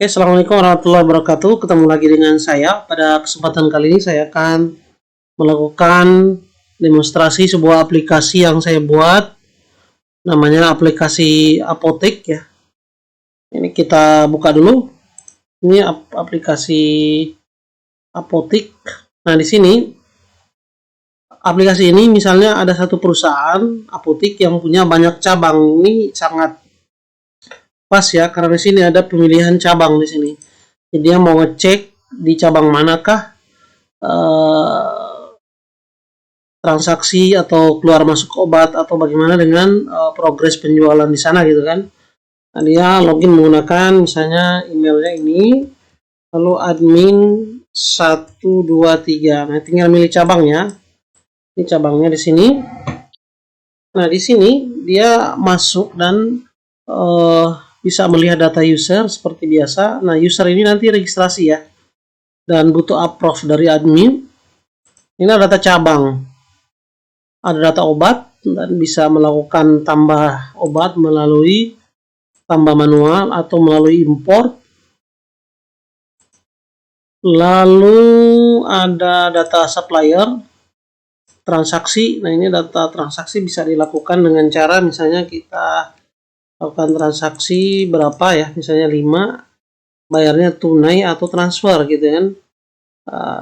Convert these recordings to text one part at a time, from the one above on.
Oke, Assalamualaikum warahmatullahi wabarakatuh. Ketemu lagi dengan saya. Pada kesempatan kali ini saya akan melakukan demonstrasi sebuah aplikasi yang saya buat. Namanya aplikasi Apotek ya. Ini kita buka dulu. Ini aplikasi Apotek. Nah, di sini aplikasi ini misalnya ada satu perusahaan apotek yang punya banyak cabang. Ini sangat pas ya, karena di sini ada pemilihan cabang di sini. Jadi dia mau ngecek di cabang manakah transaksi atau keluar masuk obat atau bagaimana dengan progres penjualan di sana gitu kan. Nah, dia login menggunakan misalnya emailnya ini, lalu admin 123. Nah, tinggal milih cabangnya. Ini cabangnya di sini. Nah, di sini dia masuk dan bisa melihat data user seperti biasa. Nah, user ini nanti registrasi ya, dan butuh approve dari admin. Ini ada data cabang, ada data obat, dan bisa melakukan tambah obat melalui tambah manual atau melalui import. Lalu ada data supplier, transaksi. Nah, ini data transaksi bisa dilakukan dengan cara misalnya kita lakukan transaksi berapa ya, misalnya 5, bayarnya tunai atau transfer gitu kan.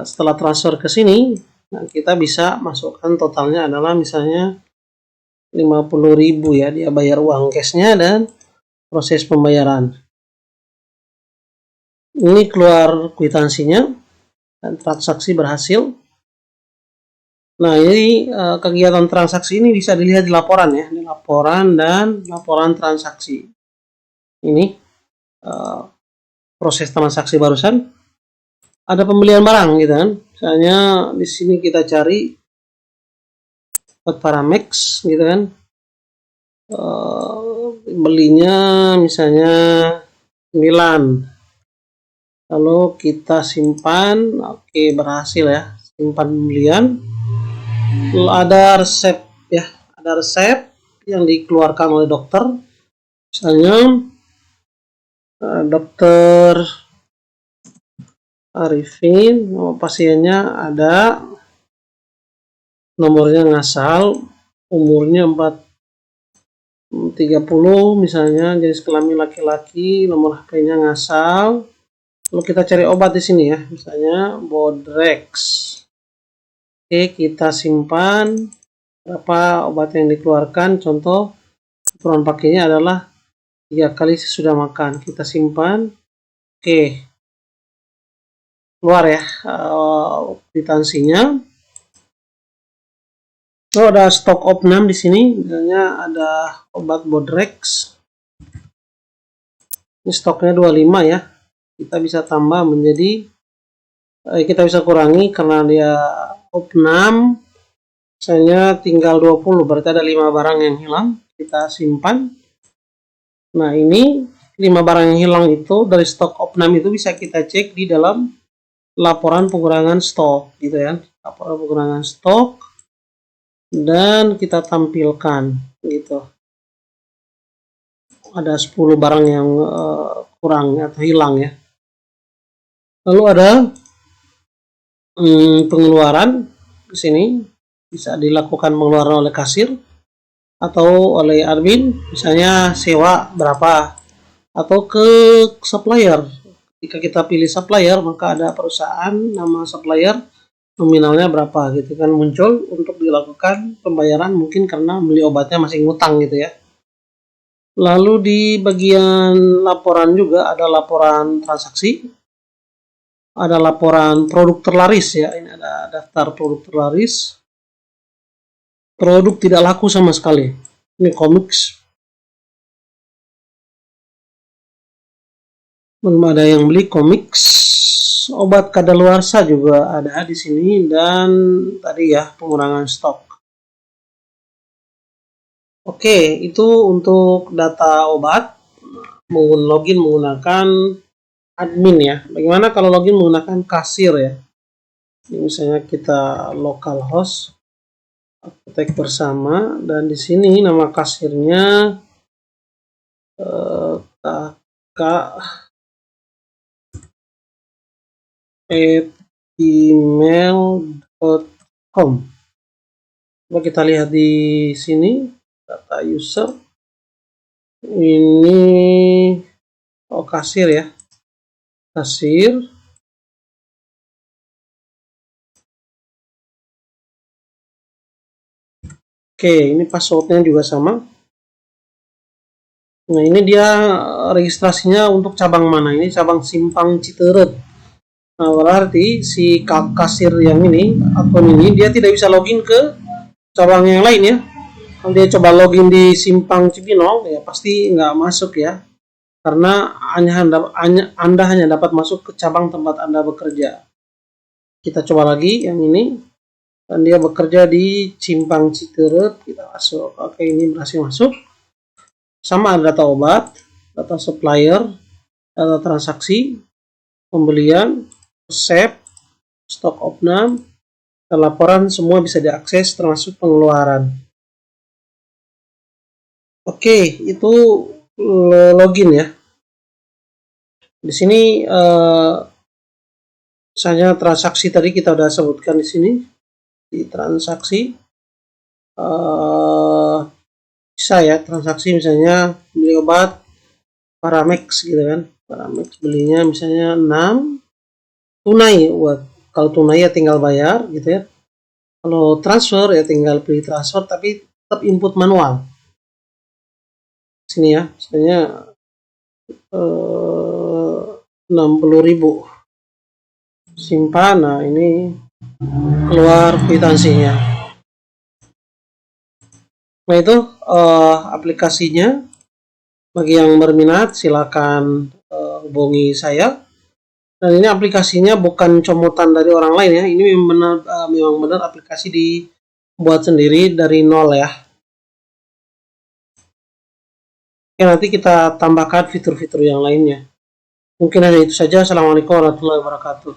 Setelah transfer ke sini, nah kita bisa masukkan totalnya adalah misalnya 50.000 ya, dia bayar uang cashnya dan proses pembayaran. Ini keluar kwitansinya dan transaksi berhasil. Nah, ini kegiatan transaksi ini bisa dilihat di laporan ya, di laporan dan laporan transaksi. Ini proses transaksi barusan. Ada pembelian barang gitu kan. Misalnya di sini kita cari Paramex gitu kan. Belinya misalnya 9. Lalu kita simpan. Oke, berhasil ya. Simpan pembelian. Lalu ada resep ya. Ada resep yang dikeluarkan oleh dokter. Misalnya dokter Arifin, nama pasiennya ada, nomornya ngasal, umurnya 30 misalnya, jenis kelamin laki-laki, nomor HP-nya ngasal. Lalu kita cari obat di sini ya, misalnya Bodrex. Oke, kita simpan berapa obat yang dikeluarkan. Contoh ukuran pakainya adalah 3 kali sesudah makan. Kita simpan. Oke, keluar ya kwitansinya. Oh, ada stok opnam di sini, misalnya ada obat Bodrex. Ini stoknya 25 ya. Kita bisa tambah menjadi kita bisa kurangi karena dia opnam. Misalnya tinggal 20, berarti ada 5 barang yang hilang. Kita simpan. Nah, ini 5 barang yang hilang itu dari stok opnam itu bisa kita cek di dalam laporan pengurangan stok gitu ya. Laporan pengurangan stok. Dan kita tampilkan gitu. Ada 10 barang yang kurang atau hilang ya. Lalu ada pengeluaran di sini, bisa dilakukan pengeluaran oleh kasir atau oleh admin, misalnya sewa berapa, atau ke supplier. Jika kita pilih supplier, maka ada perusahaan, nama supplier, nominalnya berapa gitu kan muncul untuk dilakukan pembayaran, mungkin karena beli obatnya masih ngutang gitu ya. Lalu di bagian laporan juga ada laporan transaksi, ada laporan produk terlaris ya. Ini ada daftar produk terlaris, produk tidak laku sama sekali. Ini komiks, belum ada yang beli komiks. Obat kadaluarsa juga ada di sini, dan tadi ya pengurangan stok. Oke, itu untuk data obat. Login menggunakan admin ya. Bagaimana kalau login menggunakan kasir ya? Ini misalnya kita localhost Apotek bersama, dan di sini nama kasirnya kakak @gmail.com. Coba kita lihat di sini data user ini, kasir ya, kasir. Oke, ini passwordnya juga sama. Nah, ini dia registrasinya untuk cabang mana? Ini cabang Simpang Citeret. Nah, berarti si kasir yang ini, akun ini, dia tidak bisa login ke cabang yang lain ya. Kalau dia coba login di Simpang Cibinong, ya pasti nggak masuk ya. Karena Anda hanya dapat masuk ke cabang tempat Anda bekerja. Kita coba lagi yang ini. Dan dia bekerja di Simpang Citeret, kita masuk. Oke, ini berhasil masuk. Sama ada data obat, data supplier, data transaksi, pembelian, resep, stok opnam, dan laporan semua bisa diakses termasuk pengeluaran. Oke, itu login ya. Di sini misalnya transaksi tadi kita udah sebutkan di sini. Di transaksi bisa ya, transaksi misalnya beli obat Paramex gitu kan. Paramex belinya misalnya 6 tunai. Kalau tunai ya tinggal bayar gitu ya. Kalau transfer ya tinggal pilih transfer tapi tetap input manual. Sini ya, misalnya 60.000 simpan. Nah, ini keluar kwitansinya. Nah, itu aplikasinya. Bagi yang berminat silakan hubungi saya. Dan ini aplikasinya bukan comotan dari orang lain ya. Ini memang benar aplikasi dibuat sendiri dari nol ya. Oke, nanti kita tambahkan fitur-fitur yang lainnya. Mungkin hanya itu saja. Assalamualaikum warahmatullahi wabarakatuh.